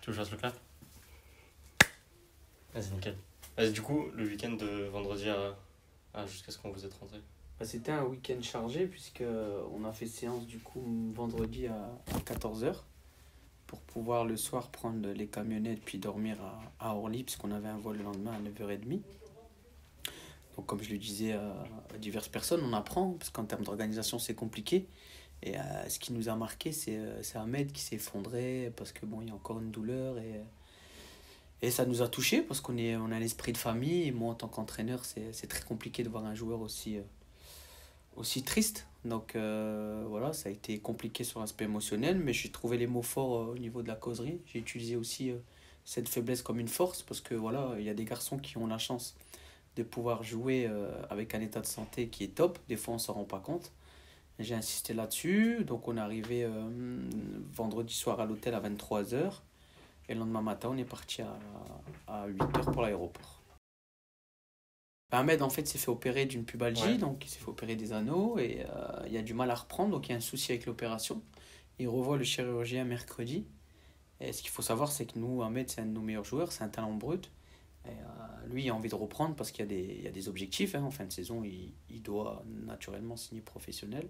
Tu veux que je fasse le clap? Vas-y, nickel. Vas-y, du coup, le week-end de vendredi jusqu'à ce qu'on vous êtes rentré. C'était un week-end chargé puisqu'on a fait séance du coup vendredi à 14h pour pouvoir le soir prendre les camionnettes puis dormir à Orly puisqu'on avait un vol le lendemain à 9h30. Donc comme je le disais à diverses personnes, on apprend parce qu'en termes d'organisation c'est compliqué. Et ce qui nous a marqué c'est Ahmed qui s'est effondré parce que bon il y a encore une douleur et ça nous a touché parce on a un esprit de famille et moi en tant qu'entraîneur c'est très compliqué de voir un joueur aussi triste. Donc voilà, ça a été compliqué sur l'aspect émotionnel, mais j'ai trouvé les mots forts au niveau de la causerie. J'ai utilisé aussi cette faiblesse comme une force parce que voilà, il y a des garçons qui ont la chance de pouvoir jouer avec un état de santé qui est top. Des fois, on s'en rend pas compte. J'ai insisté là-dessus. Donc, on est arrivé vendredi soir à l'hôtel à 23h. Et le lendemain matin, on est parti à 8h pour l'aéroport. Ahmed, en fait, s'est fait opérer d'une pubalgie, Ouais. donc il s'est fait opérer des anneaux et il a du mal à reprendre, donc il y a un souci avec l'opération. Il revoit le chirurgien mercredi. Et ce qu'il faut savoir, c'est que nous, Ahmed, c'est un de nos meilleurs joueurs, c'est un talent brut. Et, lui, il a envie de reprendre parce qu'il y a des objectifs. En fin de saison, il doit naturellement signer professionnel.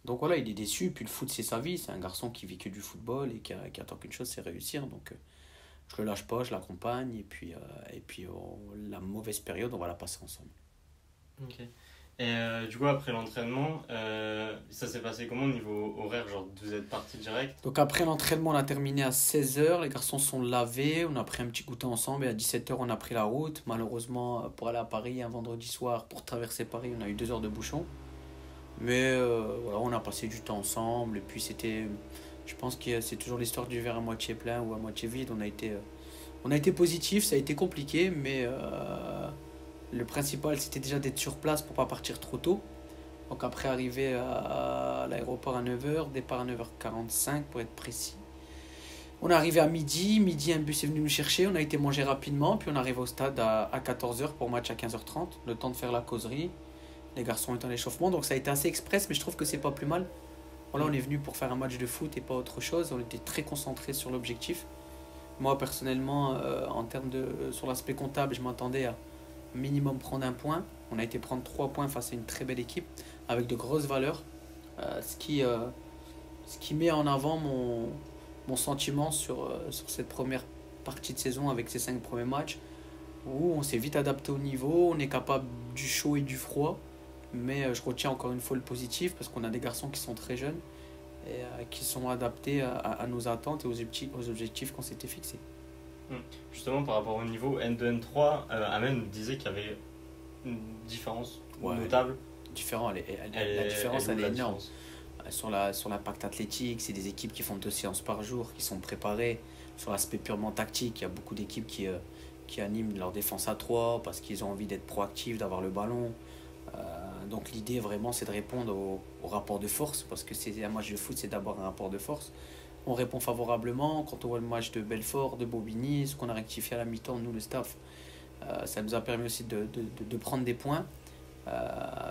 Donc voilà, il est déçu. Puis le foot, c'est sa vie. C'est un garçon qui vit que du football et qui attend qu'une chose, c'est réussir. Donc je le lâche pas, je l'accompagne. Et puis la mauvaise période, on va la passer ensemble. Ok. Et du coup, après l'entraînement, ça s'est passé comment au niveau horaire? Genre, vous êtes partis direct? Donc après l'entraînement, on a terminé à 16h. Les garçons sont lavés. On a pris un petit goûter ensemble. Et à 17h, on a pris la route. Malheureusement, pour aller à Paris, un vendredi soir, pour traverser Paris, on a eu 2 heures de bouchon. Mais voilà, on a passé du temps ensemble. Et puis je pense que c'est toujours l'histoire du verre à moitié plein ou à moitié vide. On a été positif, ça a été compliqué, mais le principal c'était déjà d'être sur place pour pas partir trop tôt. Donc après arriver à l'aéroport à 9h, départ à 9h45 pour être précis. On est arrivé à midi un bus est venu nous chercher, on a été manger rapidement, puis on arrive au stade à 14h pour match à 15h30, le temps de faire la causerie. Les garçons étaient en échauffement, donc ça a été assez express, mais je trouve que c'est pas plus mal. Voilà, on est venu pour faire un match de foot et pas autre chose, on était très concentrés sur l'objectif. Moi personnellement, sur l'aspect comptable, je m'attendais à minimum prendre un point. On a été prendre 3 points face à une très belle équipe avec de grosses valeurs. Ce qui met en avant mon sentiment sur cette première partie de saison avec ces 5 premiers matchs où on s'est vite adapté au niveau, on est capable du chaud et du froid. Mais je retiens encore une fois le positif parce qu'on a des garçons qui sont très jeunes et qui sont adaptés à nos attentes et aux objectifs qu'on s'était fixés. Justement, par rapport au niveau N2, N3, Amen disait qu'il y avait une différence notable. Différent, la différence elle est énorme. Sur l'impact athlétique, c'est des équipes qui font 2 séances par jour, qui sont préparées. Sur l'aspect purement tactique, il y a beaucoup d'équipes qui animent leur défense à 3 parce qu'ils ont envie d'être proactifs, d'avoir le ballon. Donc l'idée vraiment c'est de répondre au rapport de force parce que c'est un match de foot, c'est d'abord un rapport de force. On répond favorablement quand on voit le match de Belfort, de Bobigny, ce qu'on a rectifié à la mi-temps, nous le staff. Ça nous a permis aussi de prendre des points.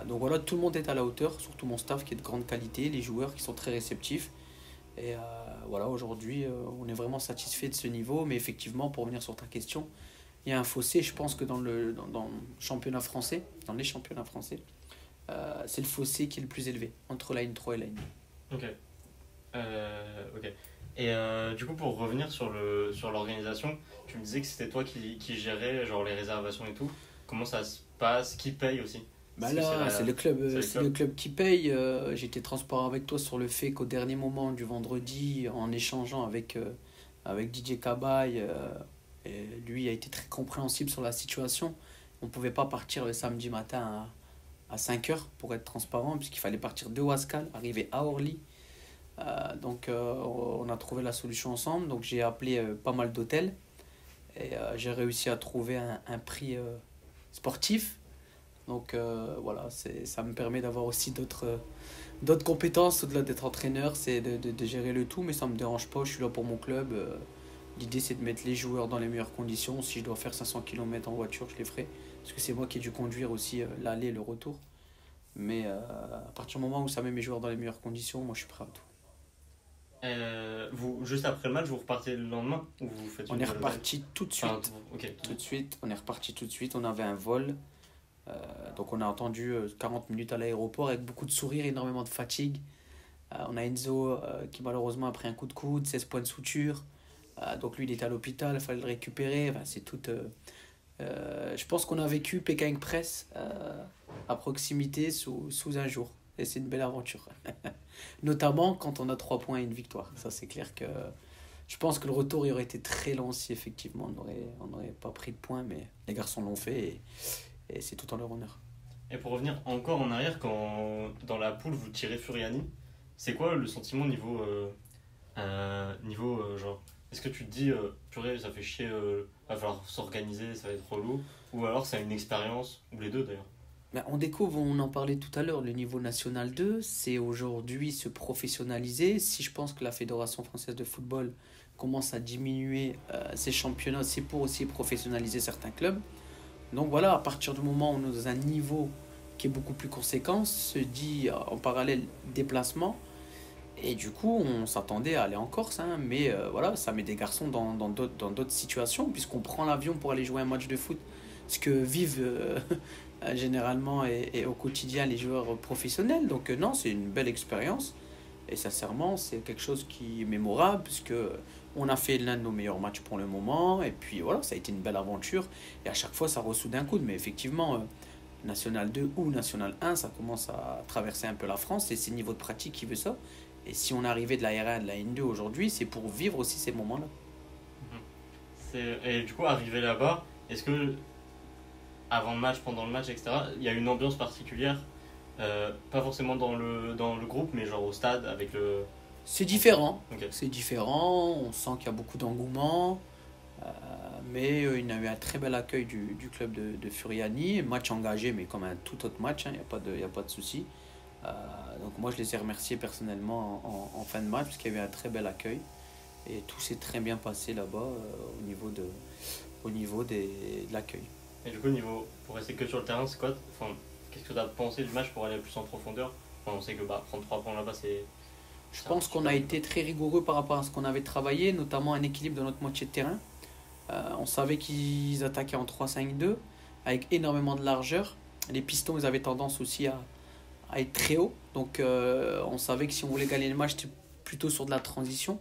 Donc voilà, tout le monde est à la hauteur, surtout mon staff qui est de grande qualité, les joueurs qui sont très réceptifs. Et voilà, aujourd'hui, on est vraiment satisfait de ce niveau. Mais effectivement, pour revenir sur ta question, il y a un fossé, je pense que dans le championnat français, dans les championnats français, c'est le fossé qui est le plus élevé entre la N3 et la N2. Ok. Ok. Et du coup, pour revenir sur l'organisation, tu me disais que c'était toi qui gérais genre, les réservations et tout. Comment ça se passe? Qui paye aussi? C'est le club qui paye. J'étais transparent avec toi sur le fait qu'au dernier moment du vendredi, en échangeant avec Didier Cabaye, lui a été très compréhensible sur la situation. On ne pouvait pas partir le samedi matin à 5h pour être transparent, puisqu'il fallait partir de Ouascal, arriver à Orly. Donc on a trouvé la solution ensemble. Donc j'ai appelé pas mal d'hôtels et j'ai réussi à trouver un prix sportif. Donc voilà, ça me permet d'avoir aussi d'autres compétences au-delà d'être entraîneur, c'est de gérer le tout, mais ça ne me dérange pas, je suis là pour mon club. L'idée c'est de mettre les joueurs dans les meilleures conditions. Si je dois faire 500 km en voiture, je les ferai, parce que c'est moi qui ai dû conduire aussi l'aller et le retour. Mais à partir du moment où ça met mes joueurs dans les meilleures conditions, moi je suis prêt à tout. Vous, juste après le match, vous repartez le lendemain ou vous faites On une est nouvelle veille? reparti tout de suite. Enfin, ok. Tout de suite, on est reparti tout de suite. On avait un vol. Donc on a attendu 40 minutes à l'aéroport avec beaucoup de sourires, énormément de fatigue. On a Enzo qui malheureusement a pris un coup de coude, 16 points de suture. Donc lui il était à l'hôpital, il fallait le récupérer. Enfin, c'est tout. Je pense qu'on a vécu Pékin Express à proximité sous un jour. Et c'est une belle aventure. Notamment quand on a 3 points et une victoire. Ça c'est clair que je pense que le retour il aurait été très long si effectivement on n'aurait pas pris de points. Mais les garçons l'ont fait et c'est tout en leur honneur. Et pour revenir encore en arrière, quand dans la poule vous tirez Furiani, c'est quoi le sentiment niveau genre, est-ce que tu te dis, purée, ça fait chier, va falloir s'organiser, ça va être relou, ou alors c'est une expérience, ou les deux d'ailleurs. Ben, on découvre, on en parlait tout à l'heure, le niveau national 2, c'est aujourd'hui se professionnaliser. Si je pense que la Fédération française de football commence à diminuer ses championnats, c'est pour aussi professionnaliser certains clubs. Donc voilà, à partir du moment où on est dans un niveau qui est beaucoup plus conséquent, se dit en parallèle déplacement. Et du coup, on s'attendait à aller en Corse, hein, mais voilà, ça met des garçons dans d'autres situations, puisqu'on prend l'avion pour aller jouer un match de foot, ce que vivent généralement et au quotidien les joueurs professionnels. Donc non, c'est une belle expérience, et sincèrement, c'est quelque chose qui est mémorable, puisque on a fait l'un de nos meilleurs matchs pour le moment, et puis voilà, ça a été une belle aventure, et à chaque fois, ça ressoude un coude, mais effectivement, National 2 ou National 1, ça commence à traverser un peu la France, et c'est le niveau de pratique qui veut ça. Et si on arrivait de la R1 et de la N2 aujourd'hui, c'est pour vivre aussi ces moments-là. Mhm. Et du coup, arrivé là-bas, est-ce que avant le match, pendant le match, etc., il y a une ambiance particulière, pas forcément dans le groupe, mais genre au stade avec le. C'est différent. Ok. C'est différent. On sent qu'il y a beaucoup d'engouement. Mais il y a eu un très bel accueil du club de Furiani. Match engagé, mais comme un tout autre match, il n'y a pas y a pas de souci. Euh, donc moi, je les ai remerciés personnellement en fin de match parce qu'il y avait un très bel accueil. Et tout s'est très bien passé là-bas au niveau de l'accueil. Et du coup, pour rester que sur le terrain, c'est quoi? Enfin, qu'est-ce que tu as pensé du match pour aller plus en profondeur? Enfin, on sait que prendre 3 points là-bas, Je c'est un pense qu'on super. a été très rigoureux par rapport à ce qu'on avait travaillé, notamment un équilibre de notre moitié de terrain. On savait qu'ils attaquaient en 3-5-2 avec énormément de largeur. Les pistons, ils avaient tendance aussi à être très haut. Donc on savait que si on voulait gagner le match, c'était plutôt sur de la transition.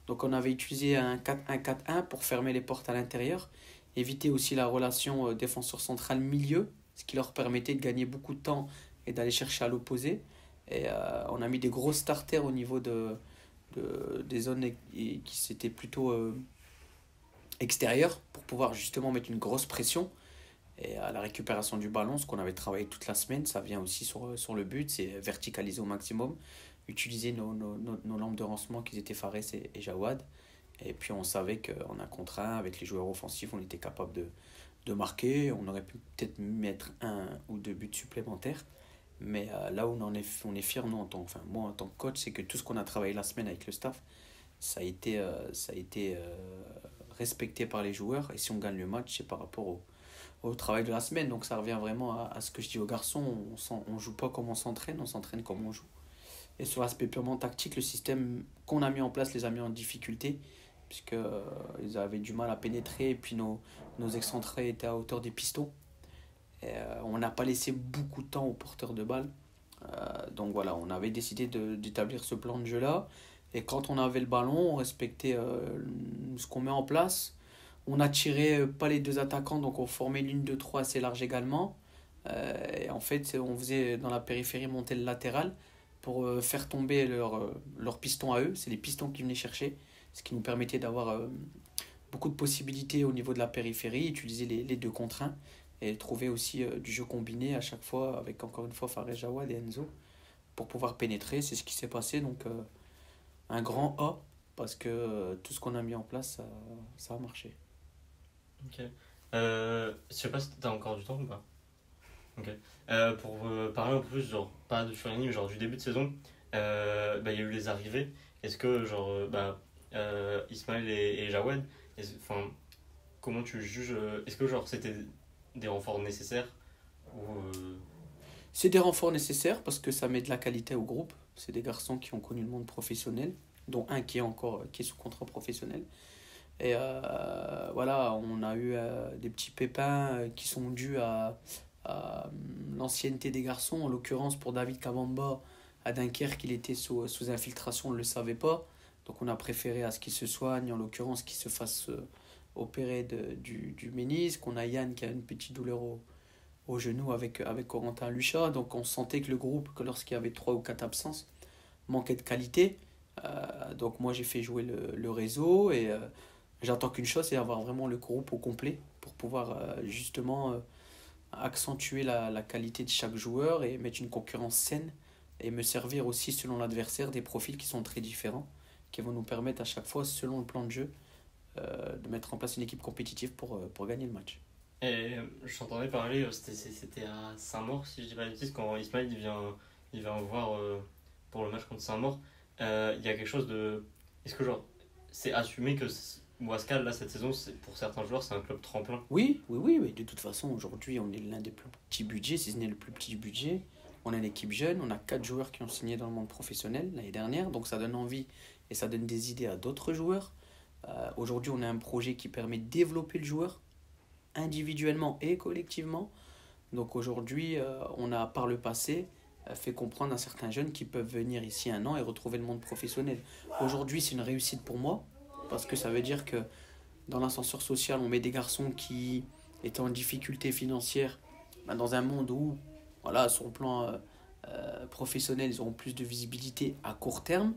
Donc on avait utilisé un 4-1-4-1 pour fermer les portes à l'intérieur, éviter aussi la relation défenseur central-milieu, ce qui leur permettait de gagner beaucoup de temps et d'aller chercher à l'opposé. Et on a mis des gros starters au niveau des zones qui s'étaient plutôt extérieures pour pouvoir justement mettre une grosse pression. Et à la récupération du ballon, ce qu'on avait travaillé toute la semaine, ça vient aussi sur le but, c'est verticaliser au maximum, utiliser nos lampes de lancement qui étaient Fares et Jawad. Et puis on savait qu'en un contre un, avec les joueurs offensifs, on était capable de marquer. On aurait pu peut-être mettre un ou deux buts supplémentaires. Mais là où on est fier, nous, enfin, moi en tant que coach, c'est que tout ce qu'on a travaillé la semaine avec le staff, ça a été respecté par les joueurs. Et si on gagne le match, c'est par rapport au travail de la semaine. Donc ça revient vraiment à ce que je dis aux garçons, on joue pas comme on s'entraîne comme on joue. Et sur l'aspect purement tactique, le système qu'on a mis en place les a mis en difficulté, puisque ils avaient du mal à pénétrer, et puis nos excentrés étaient à hauteur des pistons. Et, on n'a pas laissé beaucoup de temps aux porteurs de balles. Donc voilà, on avait décidé d'établir ce plan de jeu-là. Et quand on avait le ballon, on respectait ce qu'on met en place. On a tiré pas les deux attaquants, donc on formait une 1-2-3 assez large également. Et en fait, on faisait dans la périphérie monter le latéral pour faire tomber leur piston à eux. C'est les pistons qui venaient chercher, ce qui nous permettait d'avoir beaucoup de possibilités au niveau de la périphérie, utiliser les deux contre un et trouver aussi du jeu combiné à chaque fois avec encore une fois Fares Jawad et Enzo pour pouvoir pénétrer. C'est ce qui s'est passé, donc un grand A parce que tout ce qu'on a mis en place, ça a marché. Ok. Je sais pas si t'as encore du temps ou pas. Ok. Pour parler un peu plus, genre, pas de Furiani, mais genre du début de saison, il y a eu les arrivées. Est-ce que, genre, Ismaël et Jawed, enfin, comment tu juges est-ce que, genre, c'était des renforts nécessaires ou. C'est des renforts nécessaires parce que ça met de la qualité au groupe. C'est des garçons qui ont connu le monde professionnel. dont un qui est sous contrat professionnel. Et voilà, on a eu des petits pépins qui sont dus à l'ancienneté des garçons. En l'occurrence, pour David Kabamba, à Dunkerque, il était sous infiltration, on ne le savait pas. Donc on a préféré à ce qu'il se soigne, en l'occurrence qu'il se fasse opérer du ménisque. On a Yann qui a une petite douleur au genou avec Corentin Luchat. Donc on sentait que le groupe, que lorsqu'il y avait 3 ou 4 absences, manquait de qualité. Donc moi j'ai fait jouer le réseau et j'attends qu'une chose, c'est d'avoir vraiment le groupe au complet pour pouvoir justement accentuer la qualité de chaque joueur et mettre une concurrence saine et me servir aussi selon l'adversaire des profils qui sont très différents, qui vont nous permettre à chaque fois, selon le plan de jeu, de mettre en place une équipe compétitive pour gagner le match. Et je t'entendais parler, c'était à Saint-Maur, si je dis pas de bêtises, quand Ismaël il vient voir pour le match contre Saint-Maur. Il y a quelque chose de. Est-ce que genre, c'est assumé que Ouascal, là, cette saison, pour certains joueurs, c'est un club tremplin? Oui. De toute façon, aujourd'hui, on est l'un des plus petits budgets, si ce n'est le plus petit budget. On a une équipe jeune, on a 4 joueurs qui ont signé dans le monde professionnel l'année dernière, donc ça donne envie et ça donne des idées à d'autres joueurs. Aujourd'hui, on a un projet qui permet de développer le joueur individuellement et collectivement. Donc aujourd'hui, on a par le passé fait comprendre à certains jeunes qui peuvent venir ici 1 an et retrouver le monde professionnel. Aujourd'hui, c'est une réussite pour moi parce que ça veut dire que dans l'ascenseur social, on met des garçons qui étaient en difficulté financière dans un monde où, voilà, sur le plan professionnel, ils auront plus de visibilité à court terme.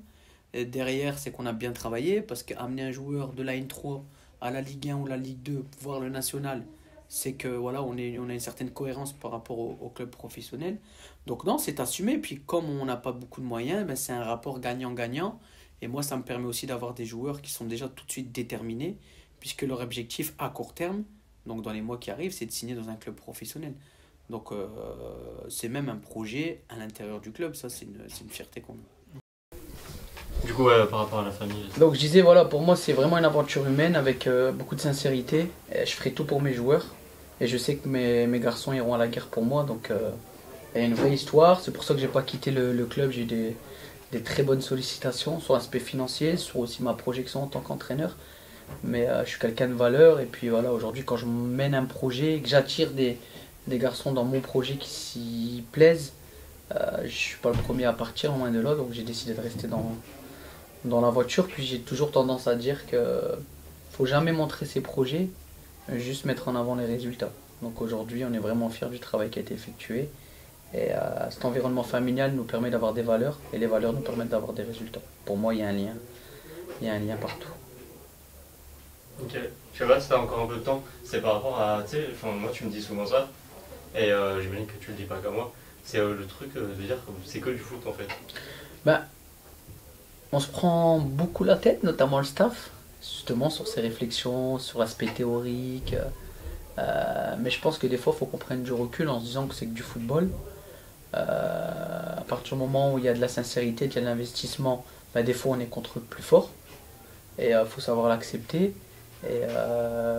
Et derrière, c'est qu'on a bien travaillé parce qu'amener un joueur de la N3 à la Ligue 1 ou la Ligue 2, voire le national, c'est que voilà, on a une certaine cohérence par rapport au club professionnel. Donc non, c'est assumé. Puis comme on n'a pas beaucoup de moyens, ben c'est un rapport gagnant-gagnant. Et moi, ça me permet aussi d'avoir des joueurs qui sont déjà tout de suite déterminés, puisque leur objectif à court terme, donc dans les mois qui arrivent, c'est de signer dans un club professionnel. Donc c'est même un projet à l'intérieur du club, ça c'est une fierté qu'on a. Du coup, par rapport à la famille. Donc je disais, voilà, pour moi c'est vraiment une aventure humaine avec beaucoup de sincérité. Et je ferai tout pour mes joueurs. Et je sais que mes garçons iront à la guerre pour moi. Donc il y a une vraie histoire. C'est pour ça que j'ai pas quitté le club. J'ai eu des très bonnes sollicitations sur l'aspect financier, sur aussi ma projection en tant qu'entraîneur. Mais je suis quelqu'un de valeur. Et puis voilà, aujourd'hui quand je mène un projet, que j'attire des garçons dans mon projet qui s'y plaisent, je suis pas le premier à partir, loin de là. Donc j'ai décidé de rester dans la voiture. Puis j'ai toujours tendance à dire que faut jamais montrer ses projets, juste mettre en avant les résultats. Donc aujourd'hui on est vraiment fiers du travail qui a été effectué et cet environnement familial nous permet d'avoir des valeurs et les valeurs nous permettent d'avoir des résultats. Pour moi il y a un lien partout. Ok, je sais pas si t'as encore un peu de temps, c'est par rapport à, tu sais, moi tu me dis souvent ça et j'imagine que tu le dis pas comme moi, c'est le truc de dire que c'est que du foot en fait. Bah, on se prend beaucoup la tête, notamment le staff, justement sur ces réflexions, sur l'aspect théorique. Mais je pense que des fois, il faut qu'on prenne du recul en se disant que c'est que du football. À partir du moment où il y a de la sincérité, qu'il y a de l'investissement, bah, des fois on est contre le plus fort. Et il faut savoir l'accepter. Et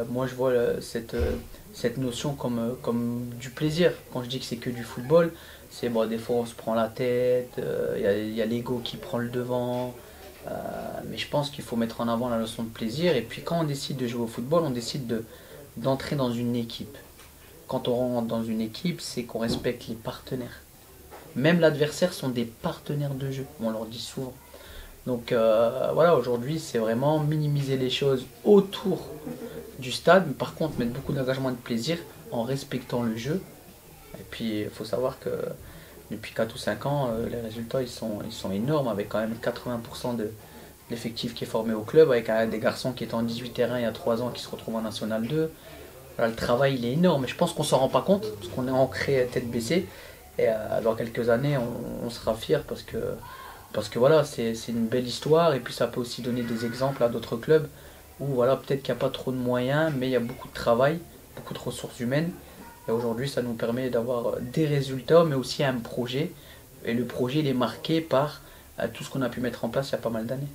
moi, je vois cette notion comme du plaisir. Quand je dis que c'est que du football, c'est bon, des fois on se prend la tête, il y a l'ego qui prend le devant. Mais je pense qu'il faut mettre en avant la notion de plaisir. Et puis quand on décide de jouer au football, on décide d'entrer dans une équipe. Quand on rentre dans une équipe, c'est qu'on respecte les partenaires. Même l'adversaire sont des partenaires de jeu, on leur dit souvent. Donc voilà, aujourd'hui c'est vraiment minimiser les choses autour du stade, mais par contre mettre beaucoup d'engagement et de plaisir en respectant le jeu. Et puis il faut savoir que depuis 4 ou 5 ans, les résultats ils sont énormes, avec quand même 80% de l'effectif qui est formé au club, avec des garçons qui étaient en 18 terrains il y a 3 ans qui se retrouvent en National 2. Voilà, le travail il est énorme, et je pense qu'on s'en rend pas compte, parce qu'on est ancré tête baissée, et dans quelques années on sera fiers parce que voilà, c'est une belle histoire, et puis ça peut aussi donner des exemples à d'autres clubs où voilà, peut-être qu'il n'y a pas trop de moyens, mais il y a beaucoup de travail, beaucoup de ressources humaines. Et aujourd'hui, ça nous permet d'avoir des résultats, mais aussi un projet. Et le projet, il est marqué par tout ce qu'on a pu mettre en place il y a pas mal d'années.